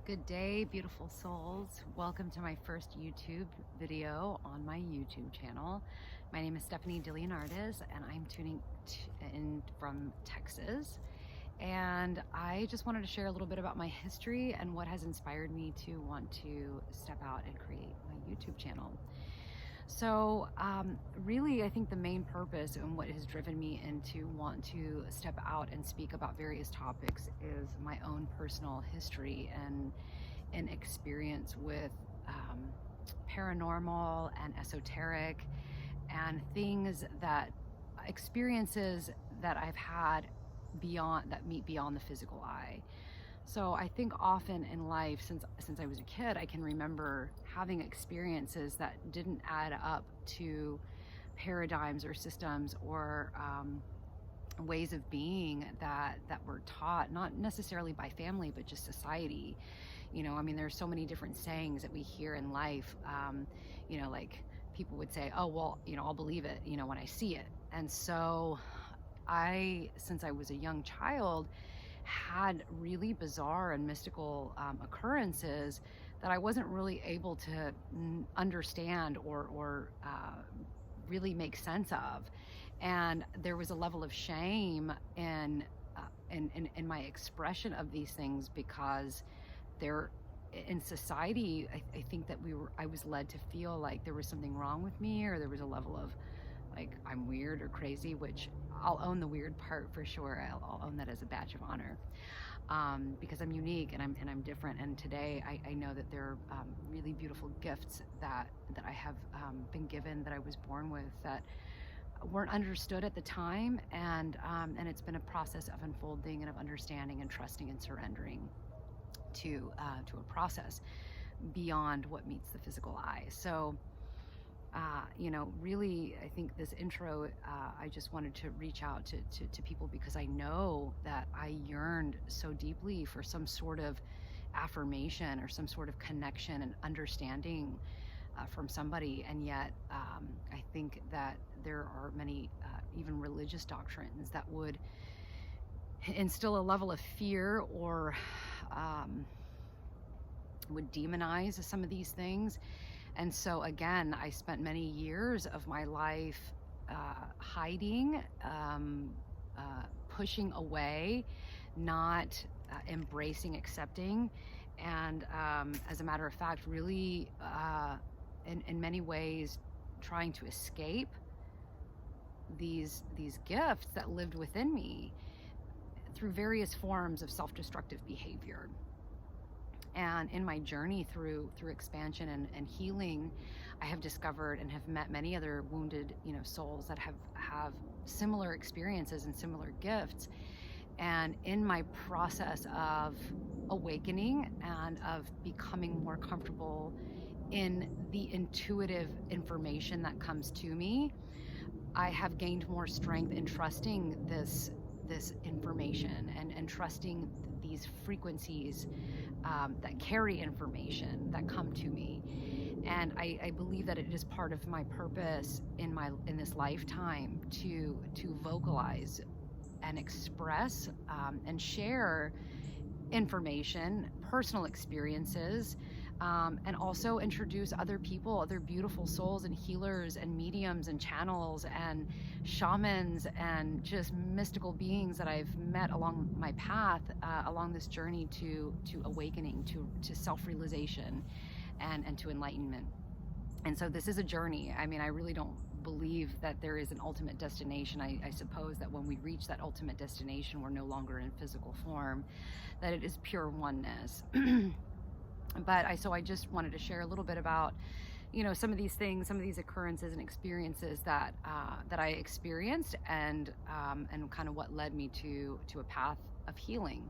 Good day, beautiful souls. Welcome to my first YouTube video on my YouTube channel. My name is Stephanie DeLeonardis, and I'm tuning in from Texas. And I just wanted to share a little bit about my history and what has inspired me to want to step out and create my YouTube channel. So really, I think the main purpose and what has driven me into want to step out and speak about various topics is my own personal history and experience with paranormal and esoteric and experiences that I've had that meet beyond the physical eye. So I think often in life, since I was a kid, I can remember having experiences that didn't add up to paradigms or systems or ways of being that were taught, not necessarily by family, but just society. I mean, there's so many different sayings that we hear in life, like people would say, oh, well, I'll believe it, when I see it. And so since I was a young child, had really bizarre and mystical occurrences that I wasn't really able to understand or really make sense of. And there was a level of shame in my expression of these things because in society, I think that I was led to feel like there was something wrong with me, or there was a level of like I'm weird or crazy, which I'll own the weird part for sure. I'll own that as a badge of honor, because I'm unique and I'm different. And today I know that there are really beautiful gifts that I have been given, that I was born with, that weren't understood at the time, and it's been a process of unfolding and of understanding and trusting and surrendering to a process beyond what meets the physical eye. So really, I think this intro, I just wanted to reach out to people because I know that I yearned so deeply for some sort of affirmation or some sort of connection and understanding from somebody. And yet, I think that there are many, even religious doctrines that would instill a level of fear or would demonize some of these things. And so again, I spent many years of my life hiding, pushing away, not embracing, accepting, and as a matter of fact, really in many ways trying to escape these gifts that lived within me through various forms of self-destructive behavior. And in my journey through expansion and healing, I have discovered and have met many other wounded, souls that have similar experiences and similar gifts. And in my process of awakening and of becoming more comfortable in the intuitive information that comes to me, I have gained more strength in trusting this information and trusting these frequencies that carry information that come to me. And I believe that it is part of my purpose in this lifetime to vocalize and express and share information, personal experiences, and also introduce other people, other beautiful souls and healers and mediums and channels and shamans and just mystical beings that I've met along my path, along this journey to awakening, to self-realization and to enlightenment. And so this is a journey. I mean, I really don't believe that there is an ultimate destination. I suppose that when we reach that ultimate destination, we're no longer in physical form, that it is pure oneness. But I just wanted to share a little bit about, some of these things, some of these occurrences and experiences that I experienced, and kind of what led me to a path of healing.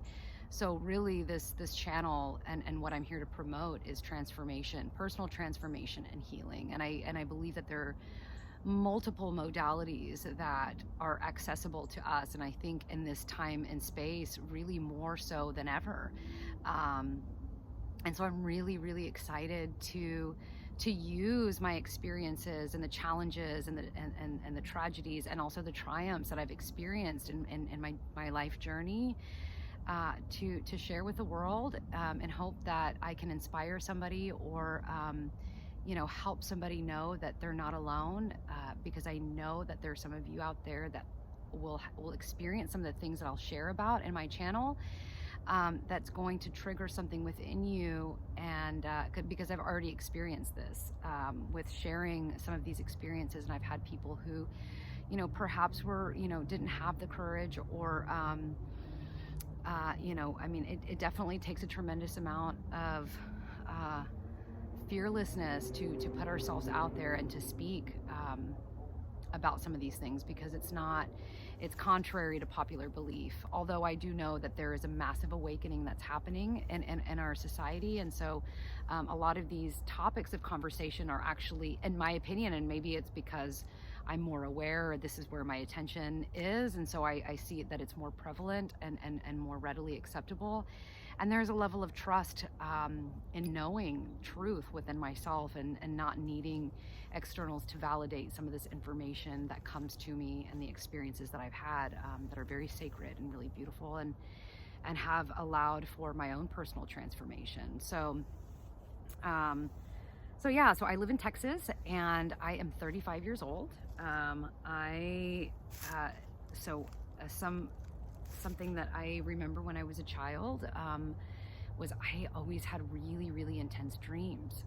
So really, this channel and what I'm here to promote is transformation, personal transformation and healing. And I believe that there are multiple modalities that are accessible to us, and I think in this time and space, really more so than ever. And so I'm really, really excited to use my experiences and the challenges and the tragedies and also the triumphs that I've experienced in my life journey to share with the world, and hope that I can inspire somebody, or help somebody know that they're not alone, because I know that there's some of you out there that will experience some of the things that I'll share about in my channel, that's going to trigger something within you. And because I've already experienced this, with sharing some of these experiences, and I've had people who perhaps didn't have the courage, or it definitely takes a tremendous amount of fearlessness to put ourselves out there and to speak about some of these things, because it's contrary to popular belief. Although I do know that there is a massive awakening that's happening in our society. And so a lot of these topics of conversation are actually, in my opinion, and maybe it's because I'm more aware, or this is where my attention is, and so I see that it's more prevalent and more readily acceptable. And there's a level of trust in knowing truth within myself, and not needing externals to validate some of this information that comes to me, and the experiences that I've had, that are very sacred and really beautiful, and have allowed for my own personal transformation. So I live in Texas, and I am 35 years old. Something that I remember when I was a child, was I always had really, really intense dreams.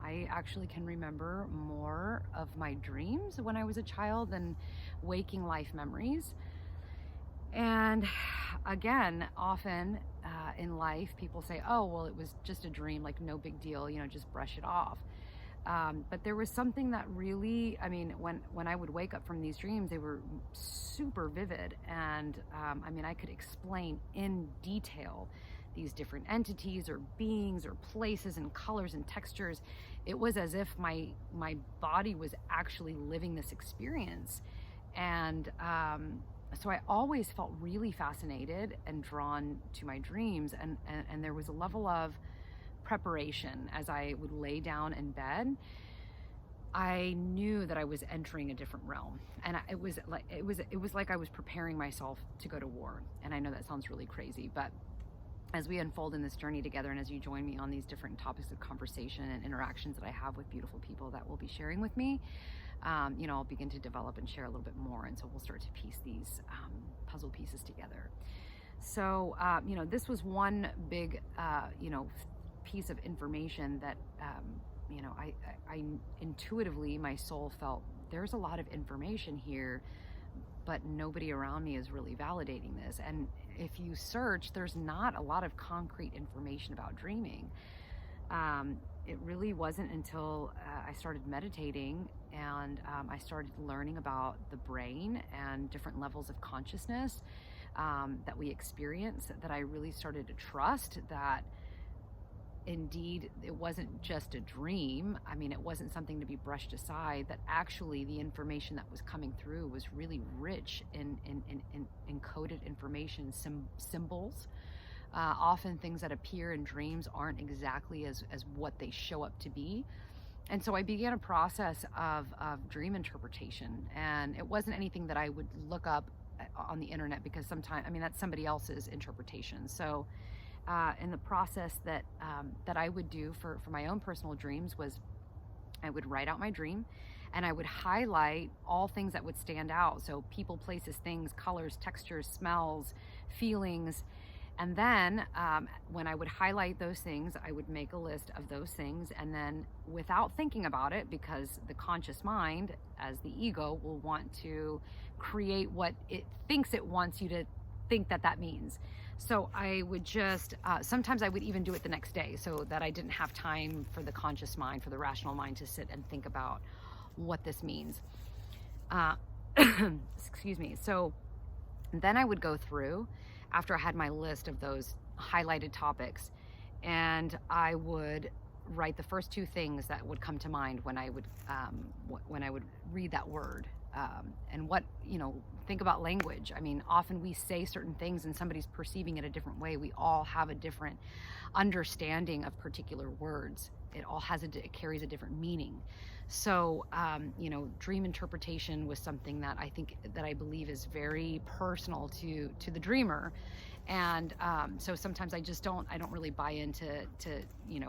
I actually can remember more of my dreams when I was a child than waking life memories. And again, often in life, people say, oh, well, it was just a dream, like no big deal, just brush it off. But there was something that really, when I would wake up from these dreams, they were super vivid. And I could explain in detail these different entities or beings or places and colors and textures. It was as if my body was actually living this experience. And so I always felt really fascinated and drawn to my dreams. And there was a level of preparation as I would lay down in bed. I knew that I was entering a different realm, and it was like I was preparing myself to go to war. And I know that sounds really crazy, but as we unfold in this journey together, and as you join me on these different topics of conversation and interactions that I have with beautiful people that will be sharing with me, I'll begin to develop and share a little bit more, and so we'll start to piece these puzzle pieces together. So this was one big piece of information that I intuitively, my soul felt there's a lot of information here, but nobody around me is really validating this. And if you search, there's not a lot of concrete information about dreaming. It really wasn't until I started meditating, and I started learning about the brain and different levels of consciousness that we experience, that I really started to trust that indeed it wasn't just a dream. It wasn't something to be brushed aside, that actually the information that was coming through was really rich in encoded information, symbols. Often things that appear in dreams aren't exactly as what they show up to be. And so I began a process of dream interpretation, and it wasn't anything that I would look up on the internet, because sometimes, that's somebody else's interpretation. So in the process that I would do for my own personal dreams was I would write out my dream, and I would highlight all things that would stand out. So people, places, things, colors, textures, smells, feelings. And then when I would highlight those things, I would make a list of those things, and then without thinking about it, because the conscious mind, as the ego, will want to create what it thinks it wants you to think that means. So I would just, sometimes I would even do it the next day, so that I didn't have time for the conscious mind, for the rational mind to sit and think about what this means. Excuse me. So then I would go through, after I had my list of those highlighted topics, and I would write the first two things that would come to mind when I would read that word. And think about language. Often we say certain things and somebody's perceiving it a different way. We all have a different understanding of particular words. It all it carries a different meaning. So, dream interpretation was something that I believe is very personal to the dreamer. And so sometimes I don't really buy into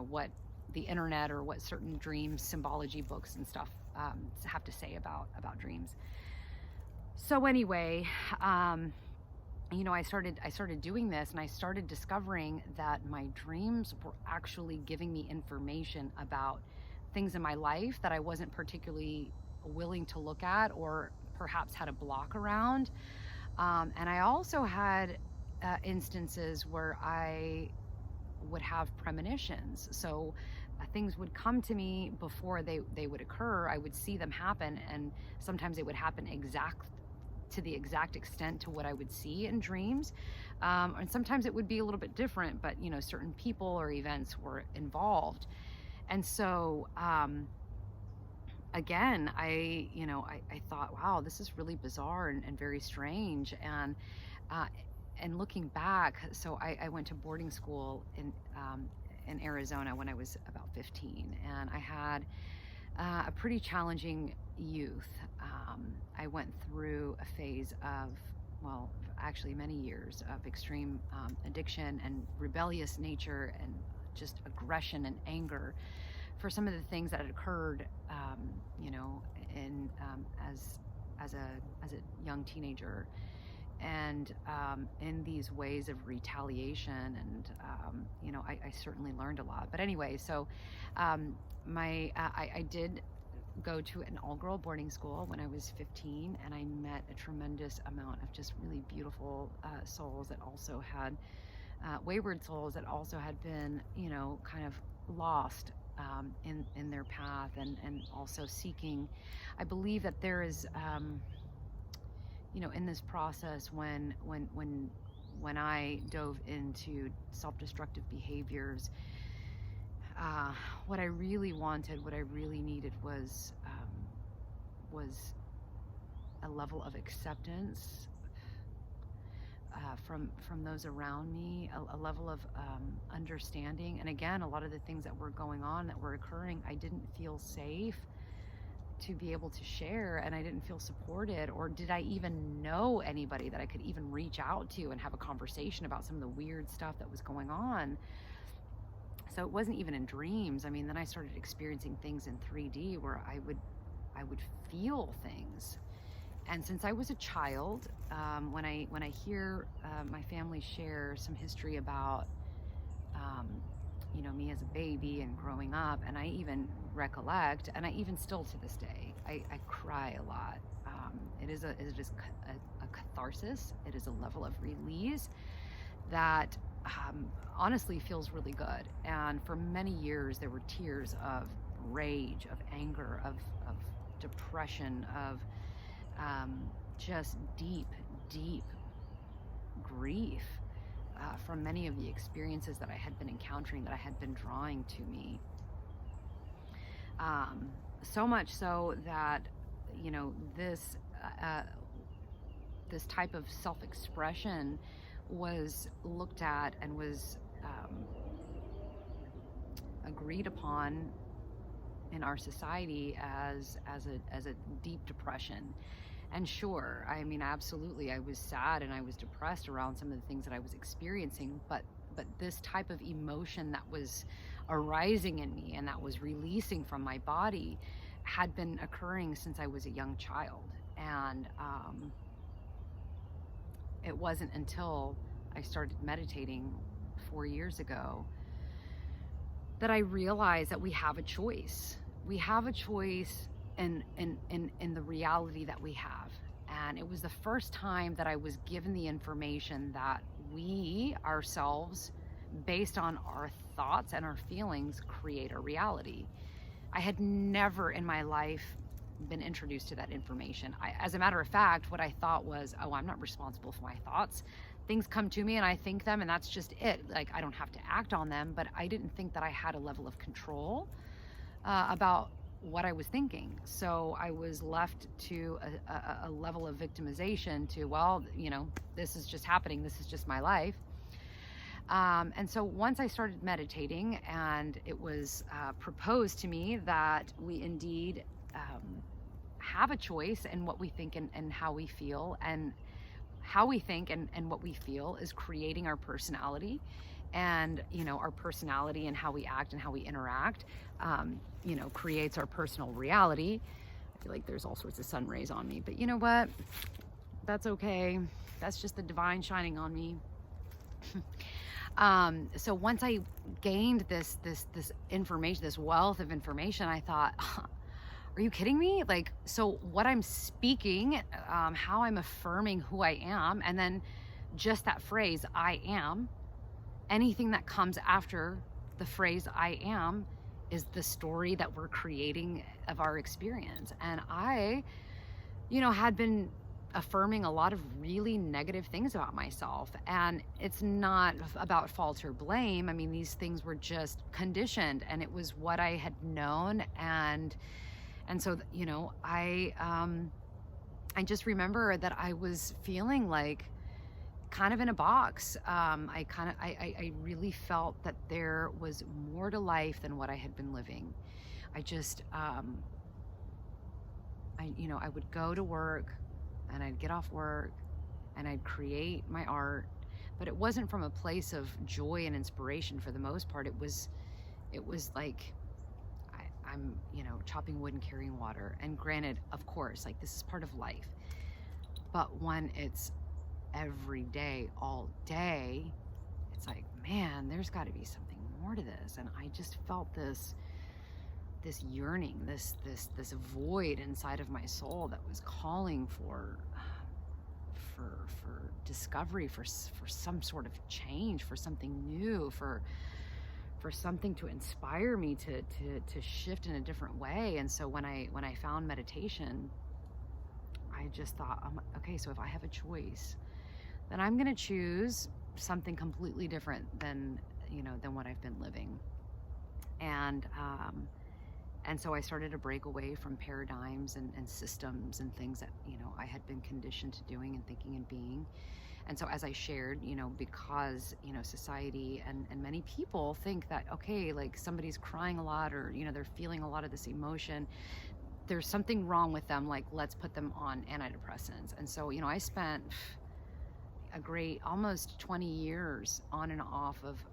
what the internet or what certain dream symbology books and stuff have to say about dreams. So anyway, I started doing this, and I started discovering that my dreams were actually giving me information about things in my life that I wasn't particularly willing to look at, or perhaps had a block around. And I also had instances where I would have premonitions. So things would come to me before they would occur. I would see them happen, and sometimes they would happen to the exact extent to what I would see in dreams. And sometimes it would be a little bit different, but certain people or events were involved. And so again, I thought, wow, this is really bizarre and very strange. And looking back, so I went to boarding school in Arizona when I was about 15, and I had a pretty challenging youth. I went through a phase of, well, actually many years of extreme addiction and rebellious nature, and just aggression and anger for some of the things that had occurred, in as a young teenager, and in these ways of retaliation, and I certainly learned a lot. But anyway, so I did go to an all-girl boarding school when I was 15, and I met a tremendous amount of just really beautiful souls that also had wayward souls that also had been kind of lost in their path, and also seeking. I believe that there is in this process, when I dove into self-destructive behaviors, what I really wanted, what I really needed was a level of acceptance from those around me, a level of understanding. And again, a lot of the things that were going on, that were occurring, I didn't feel safe to be able to share, and I didn't feel supported, or did I even know anybody that I could even reach out to and have a conversation about some of the weird stuff that was going on. So it wasn't even in dreams. I mean, then I started experiencing things in 3D where I would feel things. And since I was a child, when I hear my family share some history about me as a baby and growing up, and I even recollect, and I even still to this day, I cry a lot. It is a catharsis. It is a level of release that honestly feels really good. And for many years, there were tears of rage, of anger, of depression, of just deep grief from many of the experiences that I had been encountering, that I had been drawing to me. So much so that this type of self-expression was looked at and was agreed upon in our society as a deep depression. And sure, I mean, absolutely, I was sad and I was depressed around some of the things that I was experiencing, but this type of emotion that was arising in me and that was releasing from my body had been occurring since I was a young child. And it wasn't until I started meditating 4 years ago that I realized that we have a choice. We have a choice in the reality that we have. And it was the first time that I was given the information that we ourselves, based on our thoughts and our feelings, create our reality. I had never in my life been introduced to that information. As a matter of fact, what I thought was, oh, I'm not responsible for my thoughts. Things come to me and I think them, and that's just it. Like, I don't have to act on them. But I didn't think that I had a level of control about what I was thinking. So I was left to a level of victimization, to, well, this is just happening. This is just my life. And so once I started meditating, and it was proposed to me that we indeed have a choice in what we think and how we feel, and how we think and what we feel is creating our personality, and our personality and how we act and how we interact, creates our personal reality. I feel like there's all sorts of sun rays on me, but you know what? That's okay. That's just the divine shining on me. So once I gained this information, this wealth of information, I thought, are you kidding me? Like, so what I'm speaking, how I'm affirming who I am, and then just that phrase, I am, anything that comes after the phrase I am is the story that we're creating of our experience. And I, had been affirming a lot of really negative things about myself, and it's not about fault or blame. I mean, these things were just conditioned, and it was what I had known. And so I just remember that I was feeling like kind of in a box. I really felt that there was more to life than what I had been living. I just I would go to work, and I'd get off work, and I'd create my art, but it wasn't from a place of joy and inspiration. For the most part, it was like I'm chopping wood and carrying water. And granted, of course, like, this is part of life, but when it's every day, all day, it's like, man, there's got to be something more to this. And I just felt this yearning, this void inside of my soul that was calling for discovery, for some sort of change, for something new, for something to inspire me to shift in a different way. And so when I found meditation, I just thought, okay, so if I have a choice, then I'm going to choose something completely different than what I've been living. And so I started to break away from paradigms and systems and things that, I had been conditioned to doing and thinking and being. And so as I shared, because, society and many people think that, okay, like, somebody's crying a lot, or, they're feeling a lot of this emotion, there's something wrong with them, like, let's put them on antidepressants. And so, I spent a great almost 20 years on and off of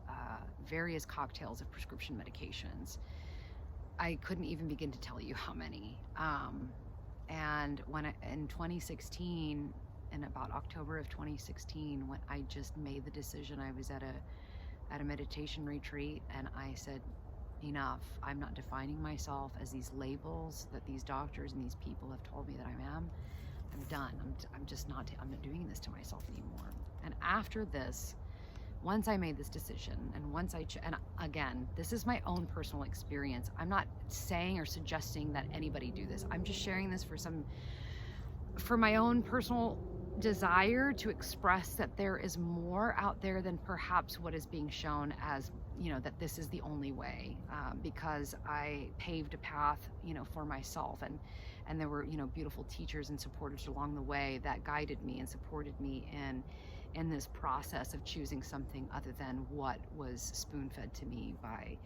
various cocktails of prescription medications. I couldn't even begin to tell you how many. And in 2016, in about October of 2016, when I just made the decision, I was at a meditation retreat, and I said, enough. I'm not defining myself as these labels that these doctors and these people have told me that I am. I'm done. I'm just not. I'm not doing this to myself anymore. And after this, once I made this decision, and and again, this is my own personal experience. I'm not saying or suggesting that anybody do this. I'm just sharing this for my own personal desire to express that there is more out there than perhaps what is being shown as, that this is the only way, because I paved a path, for myself, and there were, beautiful teachers and supporters along the way that guided me and supported me in this process of choosing something other than what was spoon-fed to me by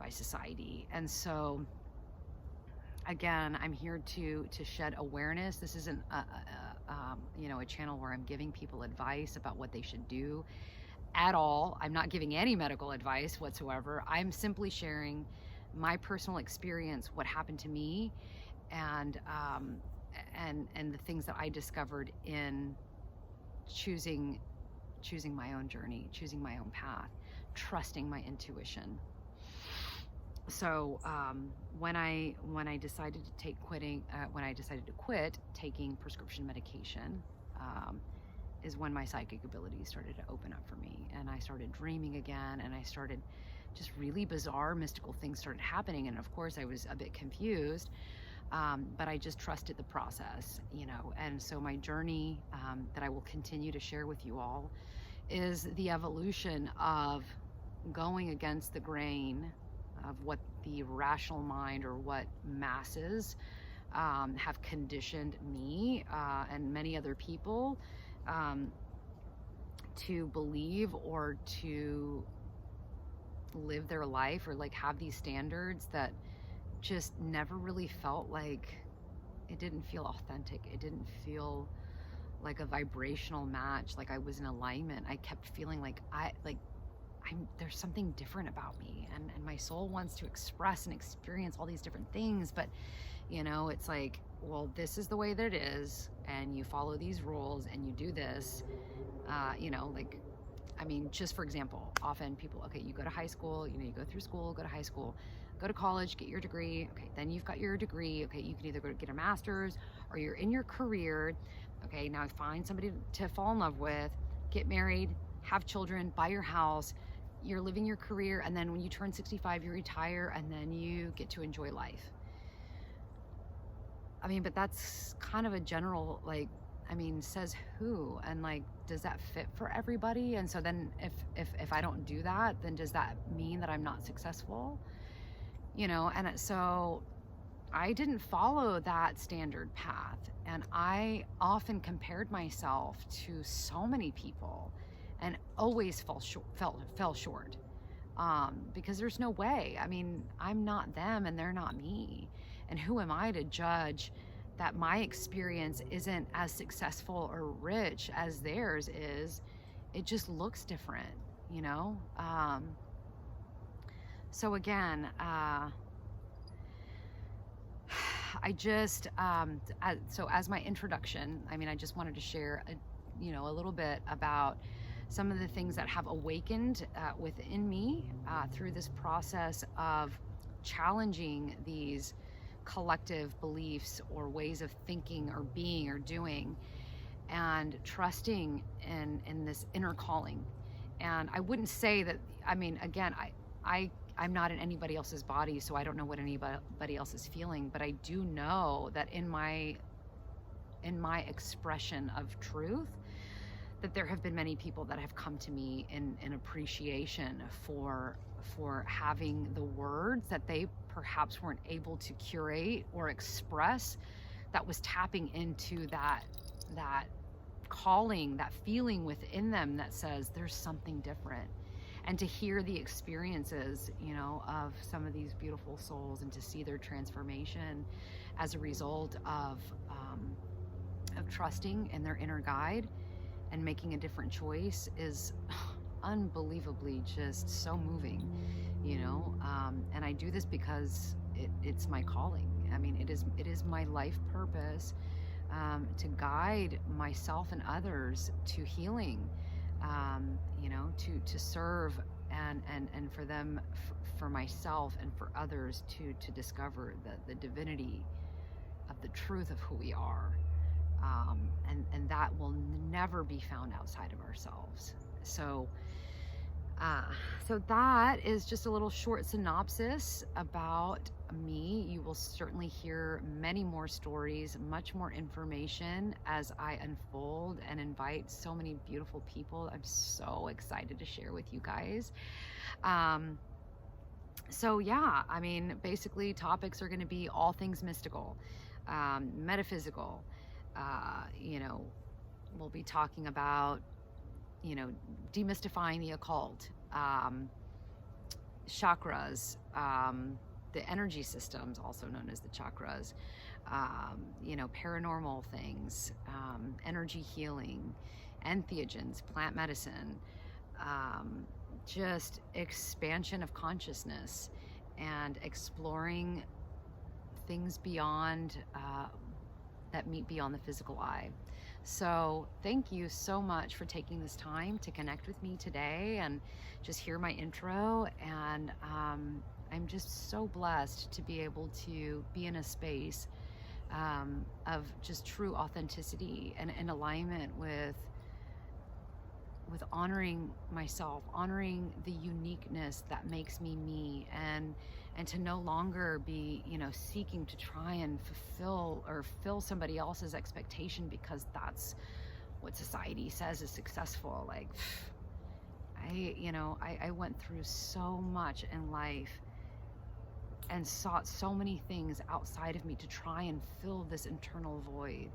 society. And so again, I'm here to shed awareness. This isn't a channel where I'm giving people advice about what they should do at all. I'm not giving any medical advice whatsoever. I'm simply sharing my personal experience, what happened to me, and the things that I discovered in choosing my own journey, choosing my own path, trusting my intuition. So when I decided to quit taking prescription medication, is when my psychic abilities started to open up for me, and I started dreaming again, and I started just really bizarre mystical things started happening. And of course I was a bit confused, but I just trusted the process, and so my journey, that I will continue to share with you all, is the evolution of going against the grain of what the rational mind, or what masses have conditioned me and many other people to believe, or to live their life, or like have these standards that just never really felt like, it didn't feel authentic. It didn't feel like a vibrational match, like I was in alignment. I kept feeling like there's something different about me, and my soul wants to express and experience all these different things, but it's like, well, this is the way that it is, and you follow these rules and you do this. Like, I mean, just for example, often people, okay, you go to high school, you go through school, go to high school, go to college, get your degree. Okay, then you've got your degree. Okay, you can either go to get a master's, or you're in your career. Okay, now find somebody to fall in love with, get married, have children, buy your house. You're living your career, and then when you turn 65, you retire, and then you get to enjoy life. I mean, but that's kind of a general, like, I mean, says who? And like, does that fit for everybody? And so then if I don't do that, then does that mean that I'm not successful? And so I didn't follow that standard path. And I often compared myself to so many people and always fell short. Because there's no way. I mean, I'm not them and they're not me. And who am I to judge that my experience isn't as successful or rich as theirs is? It just looks different, So again, so as my introduction, I mean, I just wanted to share, a little bit about some of the things that have awakened within me through this process of challenging these collective beliefs or ways of thinking or being or doing, and trusting in this inner calling. And I wouldn't say that, I mean, again, I'm not in anybody else's body, so I don't know what anybody else is feeling, but I do know that in my expression of truth, that there have been many people that have come to me in appreciation for having the words that they perhaps weren't able to curate or express, that was tapping into that calling, that feeling within them that says there's something different. And to hear the experiences, of some of these beautiful souls, and to see their transformation as a result of trusting in their inner guide and making a different choice is unbelievably just so moving, and I do this because it's my calling. I mean, it is my life purpose, to guide myself and others to healing, to serve, and for them, for myself and for others to discover the divinity of the truth of who we are. And that will never be found outside of ourselves. So that is just a little short synopsis about me. You will certainly hear many more stories, much more information as I unfold and invite so many beautiful people. I'm so excited to share with you guys. So yeah, I mean, basically topics are going to be all things mystical, metaphysical. We'll be talking about, demystifying the occult, chakras, the energy systems, also known as the chakras, paranormal things, energy healing, entheogens, plant medicine, just expansion of consciousness and exploring things beyond, that meet beyond the physical eye. So thank you so much for taking this time to connect with me today and just hear my intro. And I'm just so blessed to be able to be in a space of just true authenticity and in alignment with honoring myself, honoring the uniqueness that makes me me, and to no longer be, seeking to try and fulfill or fill somebody else's expectation because that's what society says is successful. Like, I went through so much in life and sought so many things outside of me to try and fill this internal void.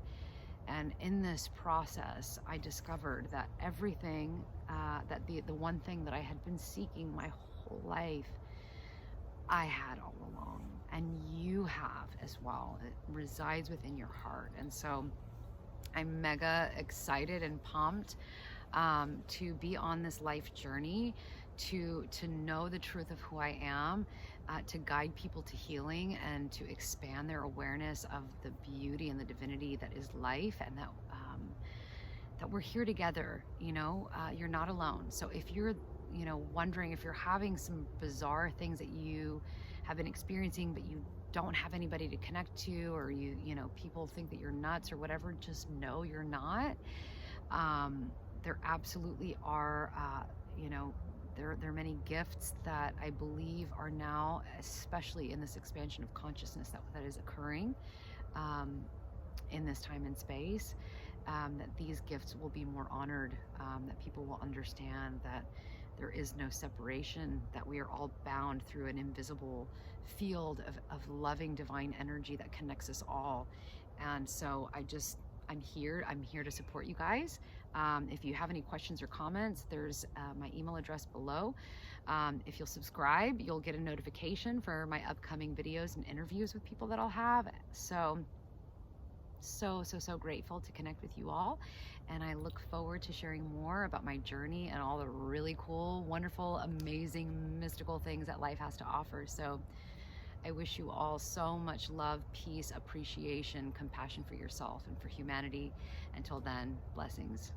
And in this process, I discovered that everything, that the one thing that I had been seeking my whole life, I had all along, and you have as well. It resides within your heart. And so I'm mega excited and pumped to be on this life journey, to know the truth of who I am, to guide people to healing and to expand their awareness of the beauty and the divinity that is life, and that we're here together. You're not alone. So if you're wondering if you're having some bizarre things that you have been experiencing, but you don't have anybody to connect to, or people think that you're nuts or whatever, just know you're not. There absolutely are, there are many gifts that I believe are now, especially in this expansion of consciousness that is occurring um, in this time and space, that these gifts will be more honored, that people will understand that there is no separation, that we are all bound through an invisible field of loving divine energy that connects us all. And so I'm here to support you guys. If you have any questions or comments, there's my email address below. If you'll subscribe, you'll get a notification for my upcoming videos and interviews with people that I'll have. So grateful to connect with you all, and I look forward to sharing more about my journey and all the really cool, wonderful, amazing, mystical things that life has to offer. So I wish you all so much love, peace, appreciation, compassion for yourself and for humanity. Until then, blessings.